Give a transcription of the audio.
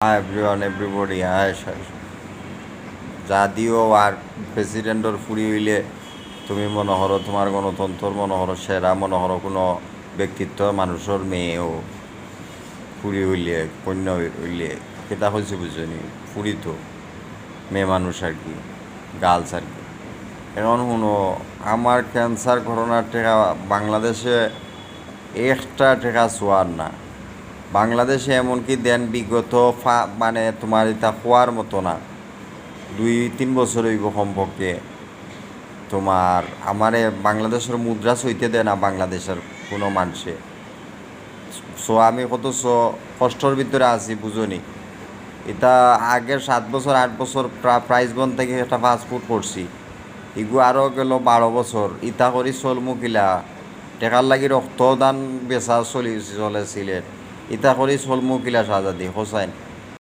Hi everyone, everybody. Hi, যদিও আর প্রেসিডেন্টর ফুরি হইলে তুমি মনে করো তোমার গণতন্ত্র মনে করো সেরা মনে করো কোনো ব্যক্তিত্ব মানুষের মেয়েও ফুরি হইলে কন্যা হইলে কেটা হয়েছে বুঝনি ফুরি তো মেয়ে মানুষ আর কি গার্লস আর কি এখন শুনো আমার ক্যান্সার ঘটনার টেকা বাংলাদেশে একটা টেকা চোয়ার না বাংলাদেশে এমনকি দেন বিগত মানে তোমার এটা হওয়ার মতো না 2-3 বছর হইব কমপক্ষে তোমার আমারে বাংলাদেশের মুদ্রা সইতে দেয় না বাংলাদেশের কোনো মানুষে সো আমি কত কষ্টর ভিতরে আছি বুঝনি এটা আগের 7 বছর 8 বছর প্রাইজ বন থেকে একটা পাসপোর্ট করছি ইগু আরও গেল 12 বছর ইটা করি চলমুকিলা টেকার লাগি রক্তদান বেচা চলেছিলেন ইটা করি চলমুকিলা সাজাদি হোসাইন